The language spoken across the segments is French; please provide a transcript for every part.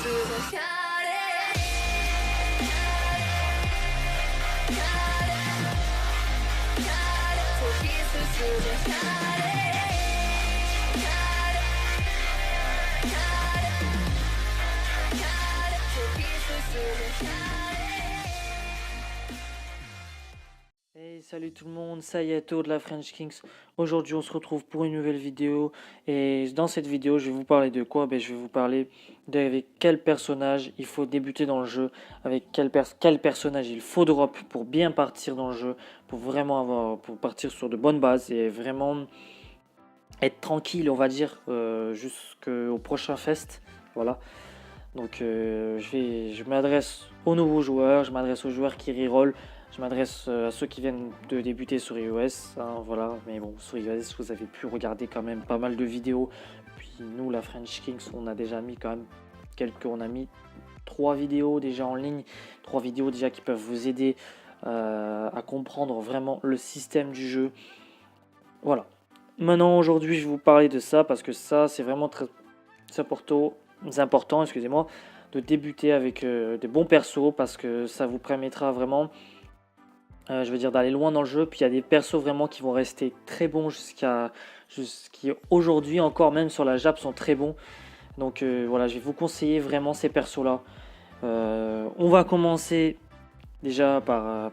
Hey, salut tout le monde, ça y est, Théo de la French Kings. Aujourd'hui, on se retrouve pour une nouvelle vidéo. Et dans cette vidéo, je vais vous parler de quoi? Je vais vous parler avec quel personnage il faut débuter dans le jeu, avec quel personnage il faut drop pour bien partir dans le jeu, pour partir sur de bonnes bases et vraiment être tranquille, on va dire, jusqu'au prochain fest. Voilà. Donc, je m'adresse aux nouveaux joueurs, je m'adresse aux joueurs qui reroll. Je m'adresse à ceux qui viennent de débuter sur iOS, hein, voilà. Mais bon, sur iOS, vous avez pu regarder quand même pas mal de vidéos. Puis nous, la French Kings, on a déjà mis quand même on a mis 3 vidéos déjà en ligne, 3 vidéos déjà qui peuvent vous aider à comprendre vraiment le système du jeu. Voilà. Maintenant, aujourd'hui, je vais vous parler de ça parce que ça, c'est vraiment très important, excusez-moi, de débuter avec des bons persos parce que ça vous permettra vraiment je veux dire d'aller loin dans le jeu. Puis il y a des persos vraiment qui vont rester très bons jusqu'à aujourd'hui encore, même sur la Jap, sont très bons. Donc voilà, je vais vous conseiller vraiment ces persos là. On va commencer déjà par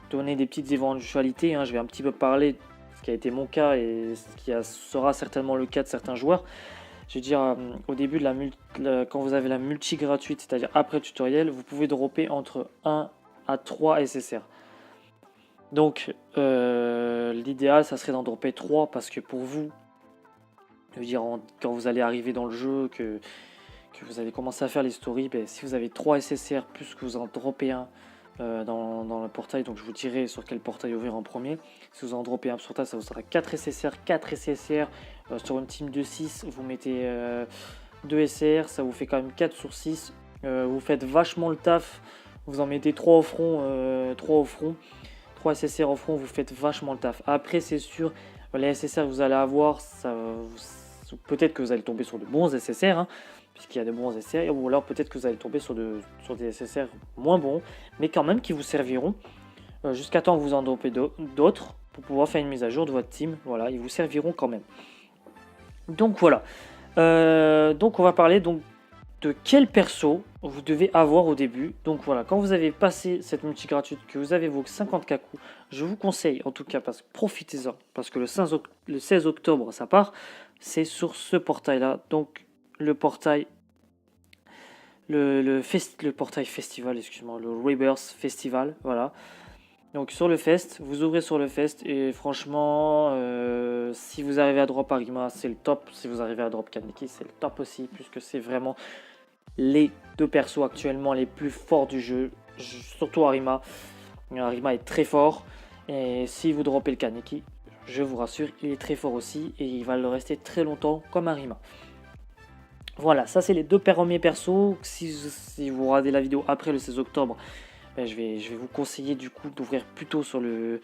donner des petites éventualités, hein. Je vais un petit peu parler de ce qui a été mon cas et sera certainement le cas de certains joueurs. Je veux dire, au début quand vous avez la multi gratuite, c'est-à-dire après le tutoriel, vous pouvez dropper entre 1 à 3 SSR. Donc, l'idéal, ça serait d'en dropper 3 parce que pour vous, je veux dire, quand vous allez arriver dans le jeu, que vous allez commencer à faire les stories, si vous avez 3 SSR plus que vous en droppez un dans le portail, donc je vous dirai sur quel portail ouvrir en premier. Si vous en droppez un sur ça vous sera 4 SSR, 4 SSR sur une team de 6, vous mettez 2 SR, ça vous fait quand même 4 sur 6. Vous faites vachement le taf, vous en mettez 3 au front, 3 SSR au front, vous faites vachement le taf. Après, c'est sûr, les SSR que vous allez avoir, peut-être que vous allez tomber sur de bons SSR, hein, puisqu'il y a de bons SSR, ou alors peut-être que vous allez tomber sur des SSR moins bons, mais quand même qui vous serviront jusqu'à temps que vous en dropez d'autres pour pouvoir faire une mise à jour de votre team. Voilà, ils vous serviront quand même. Donc voilà. Donc on va parler de quel perso vous devez avoir au début. Donc voilà, quand vous avez passé cette multi gratuite, que vous avez vos 50k coups, je vous conseille en tout cas, profitez-en, parce que le 16 octobre ça part, c'est sur ce portail là, donc le portail portail festival, excusez-moi, le Rebirth Festival, voilà. Donc sur le fest, vous ouvrez sur le fest et franchement, si vous arrivez à drop Arima, c'est le top. Si vous arrivez à drop Kaneki, c'est le top aussi, puisque c'est vraiment les deux persos actuellement les plus forts du jeu, surtout Arima. Arima est très fort et si vous droppez le Kaneki, je vous rassure, il est très fort aussi et il va le rester très longtemps comme Arima. Voilà, ça c'est les deux premiers persos. Si vous regardez la vidéo après le 16 octobre, je vais vous conseiller du coup d'ouvrir plutôt sur le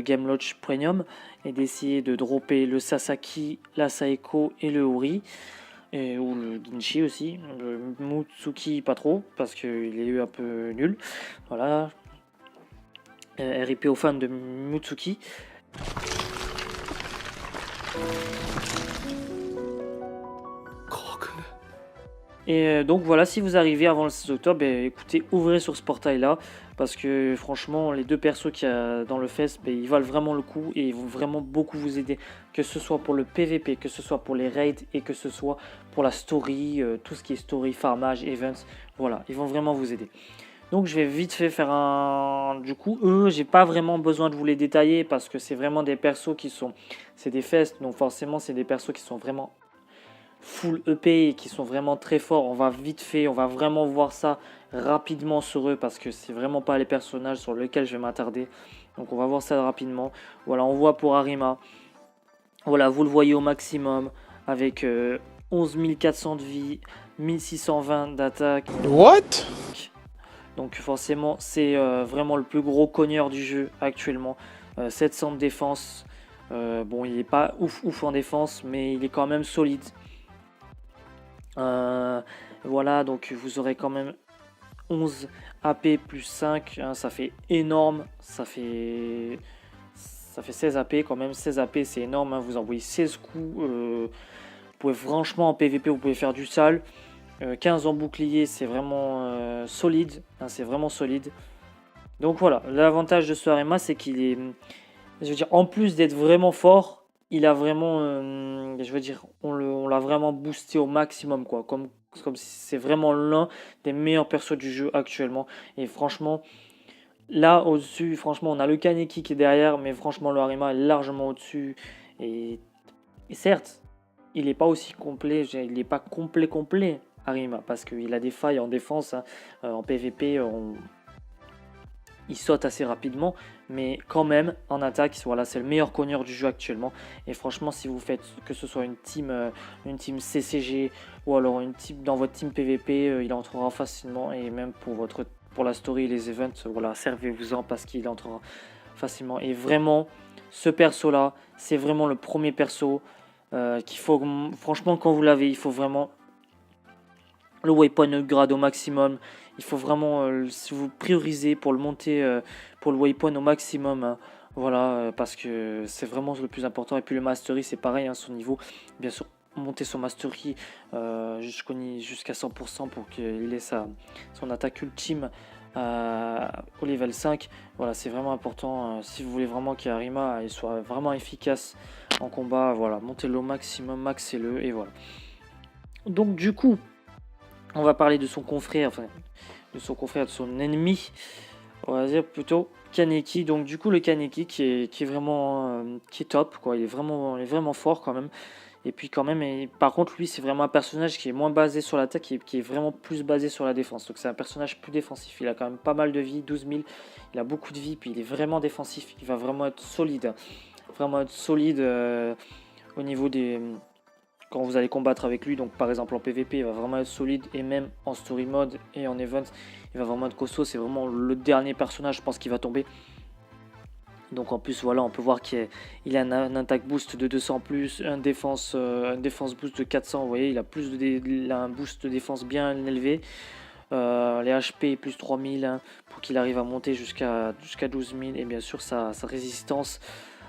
Game Lodge Premium et d'essayer de dropper le Sasaki, la Saeko et le Ori. Ou le Ginshi aussi, le Mutsuki pas trop parce qu'il est un peu nul. Voilà. RIP aux fans de Mutsuki. Et donc voilà, si vous arrivez avant le 6 octobre, écoutez, ouvrez sur ce portail là parce que franchement les deux persos qu'il y a dans le fest, ils valent vraiment le coup et ils vont vraiment beaucoup vous aider, que ce soit pour le PVP, que ce soit pour les raids et que ce soit pour la story, tout ce qui est story, farmage, events, voilà, ils vont vraiment vous aider. Donc je vais vite fait faire un... Du coup, j'ai pas vraiment besoin de vous les détailler parce que c'est vraiment des persos c'est des fests, donc forcément c'est des persos qui sont vraiment full EP et qui sont vraiment très forts. On va vraiment voir ça rapidement sur eux parce que c'est vraiment pas les personnages sur lesquels je vais m'attarder. Donc on va voir ça rapidement. Voilà, on voit pour Arima. Voilà, vous le voyez au maximum avec 11 400 de vie, 1620 d'attaque. What? Donc forcément, c'est vraiment le plus gros cogneur du jeu actuellement. 700 de défense. Bon, il n'est pas ouf en défense, mais il est quand même solide. Euh, voilà, donc vous aurez quand même 11 AP plus 5, hein, ça fait énorme, ça fait 16 AP quand même, 16 AP c'est énorme, hein, vous envoyez 16 coups, vous pouvez franchement en PVP vous pouvez faire du sale, 15 en bouclier c'est vraiment solide, hein, c'est vraiment solide. Donc voilà, l'avantage de ce Arima c'est qu'il est, je veux dire, en plus d'être vraiment fort, il a vraiment, je veux dire, on l'a vraiment boosté au maximum, quoi. Comme si c'est vraiment l'un des meilleurs persos du jeu actuellement. Et franchement, là au-dessus, franchement, on a le Kaneki qui est derrière, mais franchement, le Harima est largement au-dessus. Et, et certes, il n'est pas aussi complet, il n'est pas complet, Harima, parce qu'il a des failles en défense, hein. En PvP, il saute assez rapidement, mais quand même en attaque, voilà, c'est le meilleur cogneur du jeu actuellement. Et franchement, si vous faites que ce soit une team CCG ou alors une team dans votre team PVP, il entrera facilement. Et même pour la story et les events, voilà, servez-vous-en parce qu'il entrera facilement. Et vraiment, ce perso là, c'est vraiment le premier perso qu'il faut, franchement, quand vous l'avez, il faut vraiment le waypoint upgrade au maximum. Il faut vraiment si vous priorisez pour le monter pour le waypoint au maximum, hein. Voilà, parce que c'est vraiment le plus important. Et puis le mastery, c'est pareil, hein, son niveau. Bien sûr, monter son mastery jusqu'à 100% pour qu'il ait son attaque ultime au level 5. Voilà, c'est vraiment important. Si vous voulez vraiment qu'Arima soit vraiment efficace en combat, voilà, montez-le au maximum, maxez-le, et voilà. Donc du coup, on va parler de son confrère, enfin de son ennemi, on va dire plutôt Kaneki. Donc du coup le Kaneki qui est vraiment qui est top, quoi. Il est vraiment fort quand même. Et puis quand même, et par contre lui c'est vraiment un personnage qui est moins basé sur l'attaque et qui est vraiment plus basé sur la défense. Donc c'est un personnage plus défensif. Il a quand même pas mal de vie, 12 000. Il a beaucoup de vie, puis il est vraiment défensif. Il va vraiment être solide, vraiment être solide au niveau des quand vous allez combattre avec lui. Donc par exemple en PVP, il va vraiment être solide, et même en story mode et en event, il va vraiment être costaud. C'est vraiment le dernier personnage, je pense, qui va tomber. Donc en plus, voilà, on peut voir qu'il a un attaque boost de 200 plus, un défense boost de 400. Vous voyez, il a un boost de défense bien élevé. Les HP plus 3000, hein, pour qu'il arrive à monter jusqu'à 12 000. Et bien sûr, sa résistance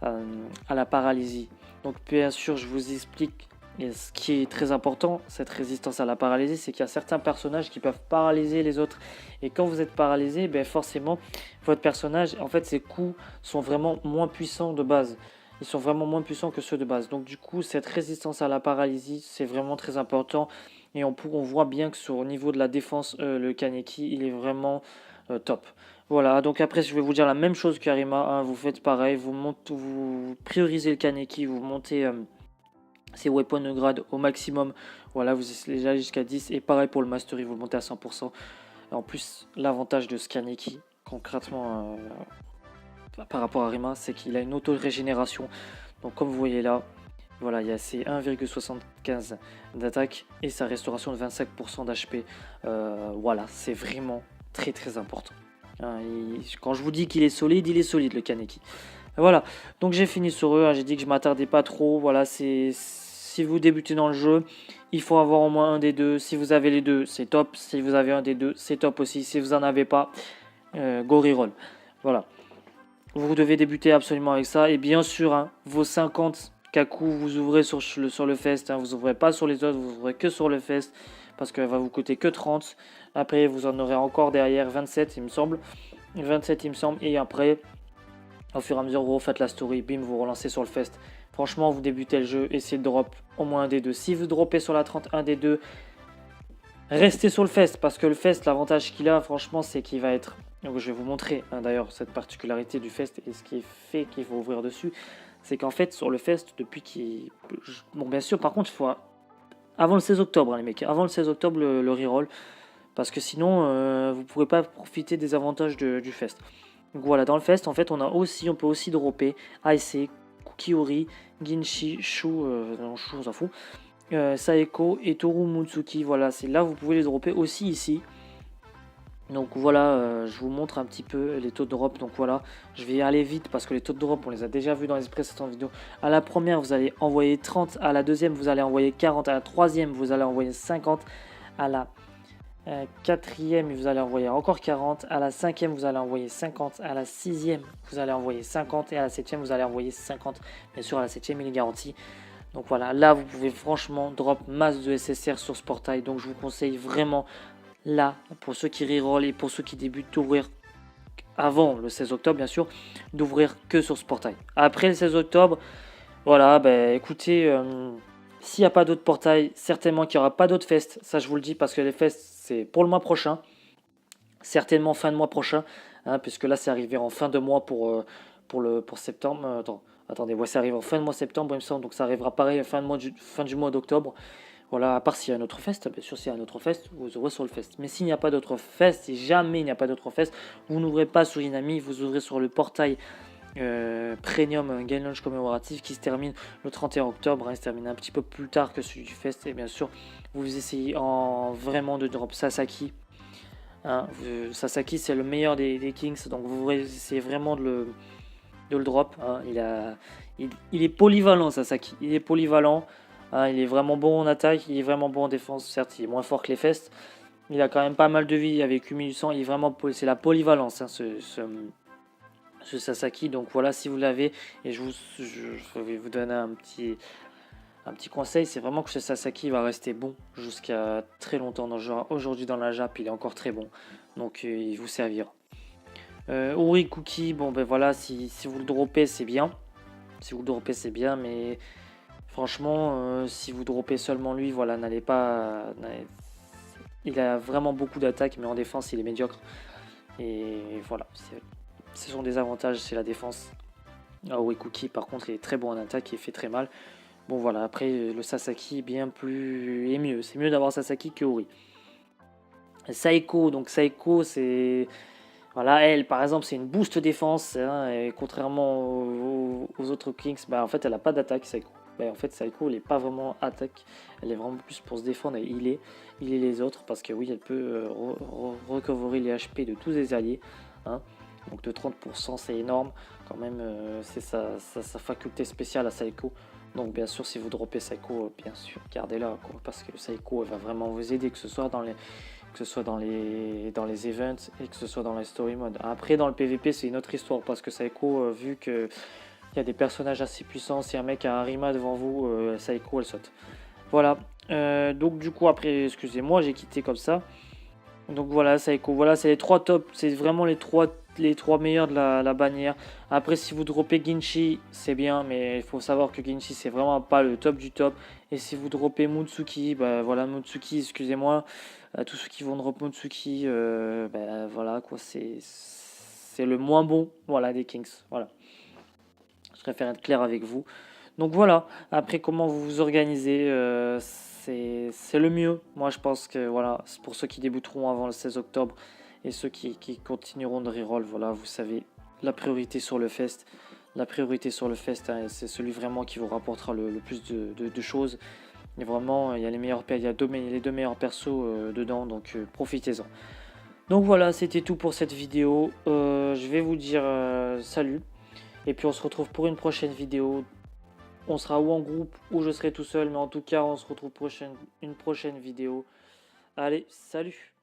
à la paralysie. Donc bien sûr, je vous explique. Et ce qui est très important, cette résistance à la paralysie, c'est qu'il y a certains personnages qui peuvent paralyser les autres. Et quand vous êtes paralysé, ben forcément, votre personnage, en fait, ses coups sont vraiment moins puissants de base. Ils sont vraiment moins puissants que ceux de base. Donc du coup, cette résistance à la paralysie, c'est vraiment très important. Et on voit bien que au niveau de la défense, le Kaneki, il est vraiment top. Voilà, donc après je vais vous dire la même chose qu'Arima, hein. Vous faites pareil, vous priorisez le Kaneki, vous montez ses weapons de grade au maximum. Voilà, vous allez jusqu'à 10. Et pareil pour le Mastery, vous le montez à 100%. Et en plus, l'avantage de ce Kaneki, concrètement, par rapport à Arima, c'est qu'il a une auto-régénération. Donc comme vous voyez là, voilà, il y a ses 1,75 d'attaque et sa restauration de 25% d'HP. Voilà, c'est vraiment très très important. Hein, quand je vous dis qu'il est solide, il est solide, le Kaneki. Voilà, donc j'ai fini sur eux, hein. J'ai dit que je m'attardais pas trop. Voilà, si vous débutez dans le jeu, il faut avoir au moins un des deux. Si vous avez les deux, c'est top. Si vous avez un des deux, c'est top aussi. Si vous en avez pas, go reroll. Voilà, vous devez débuter absolument avec ça. Et bien sûr, hein, vos 50 Kaku, vous ouvrez sur le Fest, hein. Vous ouvrez pas sur les autres, vous ouvrez que sur le Fest, parce qu'elle va vous coûter que 30. Après, vous en aurez encore derrière 27, il me semble. 27, il me semble. Et après, au fur et à mesure, vous refaites la story, bim, vous relancez sur le Fest. Franchement, vous débutez le jeu, essayez de drop au moins un des deux. Si vous droppez sur la 30, un des deux, restez sur le Fest, parce que le Fest, l'avantage qu'il a, franchement, c'est qu'il va être... Donc, je vais vous montrer, hein, d'ailleurs, cette particularité du Fest et ce qui fait qu'il faut ouvrir dessus. C'est qu'en fait, sur le Fest, depuis qu'il... Bon, bien sûr, par contre, il faut... Avant le 16 octobre, hein, les mecs. Avant le 16 octobre, le reroll. Parce que sinon, vous ne pourrez pas profiter des avantages du Fest. Donc voilà, dans le Fest, en fait, on peut aussi dropper Aise, Kukiori, Ginshi, Shu, non, Shu, on s'en fout, Saeko et Toru Mutsuki. Voilà, c'est là vous pouvez les dropper aussi ici. Donc voilà, je vous montre un petit peu les taux de drop. Donc voilà, je vais aller vite parce que les taux de drop, on les a déjà vus dans les précédentes vidéos. À la première, vous allez envoyer 30. À la deuxième, vous allez envoyer 40. À la troisième, vous allez envoyer 50. À la quatrième, vous allez envoyer encore 40. À la cinquième, vous allez envoyer 50. À la sixième, vous allez envoyer 50. Et à la septième, vous allez envoyer 50. Bien sûr, à la septième, il est garanti. Donc voilà, là, vous pouvez franchement drop masse de SSR sur ce portail. Donc je vous conseille vraiment, là, pour ceux qui reroll et pour ceux qui débutent, d'ouvrir avant le 16 octobre, bien sûr, d'ouvrir que sur ce portail. Après le 16 octobre, voilà, écoutez, s'il n'y a pas d'autres portails, certainement qu'il n'y aura pas d'autres fests. Ça, je vous le dis parce que les fests, c'est pour le mois prochain. Certainement fin de mois prochain, hein, puisque là, c'est arrivé en fin de mois pour septembre. Attendez, ouais, ça arrive en fin de mois septembre, il me semble. Donc ça arrivera pareil fin du mois d'octobre. Voilà, à part s'il y a un autre fest, bien sûr, s'il y a un autre fest, vous ouvrez sur le fest. Mais s'il n'y a pas d'autre fest, si jamais il n'y a pas d'autre fest, vous n'ouvrez pas sur Inami, vous ouvrez sur le portail Premium Game Launch commémoratif qui se termine le 31 octobre. Hein, il se termine un petit peu plus tard que celui du fest. Et bien sûr, vous essayez vraiment de drop Sasaki. Hein, Sasaki, c'est le meilleur des Kings, donc vous essayez vraiment de le drop. Hein. Il est polyvalent, Sasaki. Il est polyvalent. Hein, il est vraiment bon en attaque, il est vraiment bon en défense. Certes, il est moins fort que les Festes. Il a quand même pas mal de vie avec 8800. Il est vraiment, c'est la polyvalence, hein, ce Sasaki. Donc voilà, si vous l'avez, et je vais vous donner un petit conseil, c'est vraiment que ce Sasaki va rester bon jusqu'à très longtemps dans le jeu. Aujourd'hui dans la JAP, il est encore très bon. Donc il vous servira. Ori Cookie, bon ben voilà, si vous le droppez, c'est bien. Si vous le droppez, c'est bien, mais franchement, si vous droppez seulement lui, voilà, il a vraiment beaucoup d'attaques, mais en défense, il est médiocre. Et voilà, ce sont des avantages, c'est la défense. Ori Cookie, par contre, il est très bon en attaque, il fait très mal. Bon voilà, après le Sasaki bien plus et mieux. C'est mieux d'avoir Sasaki que Ori. Saeko, donc Saeko c'est... Voilà, elle par exemple c'est une boost défense, hein, et contrairement aux autres Kings, en fait elle n'a pas d'attaque Saeko. En fait Saeko elle n'est pas vraiment attaque, elle est vraiment plus pour se défendre et healer les autres parce que oui elle peut recoverer les HP de tous les alliés. Hein. Donc de 30% c'est énorme quand même, c'est sa faculté spéciale à Saeko. Donc bien sûr si vous droppez Saeko, bien sûr gardez-la parce que Saeko elle va vraiment vous aider, que ce soit dans les events et que ce soit dans les story mode. Après dans le PVP c'est une autre histoire parce que Saeko, vu que il y a des personnages assez puissants, si un mec a un Rima devant vous, Saeko elle saute. Voilà, donc du coup après excusez-moi j'ai quitté comme ça. Donc voilà Saeko, voilà c'est les trois tops, c'est vraiment les trois meilleurs de la bannière. Après si vous droppez Ginchi c'est bien, mais il faut savoir que Ginchi c'est vraiment pas le top du top. Et si vous droppez Mutsuki, voilà Mutsuki, excusez-moi, tous ceux qui vont drop Mutsuki, voilà quoi, c'est le moins bon, voilà, des Kings, voilà. Je préfère être clair avec vous. Donc voilà, après comment vous vous organisez, c'est le mieux. Moi je pense que voilà, c'est pour ceux qui débuteront avant le 16 octobre et ceux qui continueront de reroll, voilà, vous savez, la priorité sur le fest. La priorité sur le fest, hein, c'est celui vraiment qui vous rapportera le plus de choses. Et vraiment, il y a les deux meilleurs persos dedans, donc profitez-en. Donc voilà, c'était tout pour cette vidéo. Je vais vous dire salut. Et puis on se retrouve pour une prochaine vidéo. On sera ou en groupe ou je serai tout seul. Mais en tout cas, on se retrouve une prochaine vidéo. Allez, salut!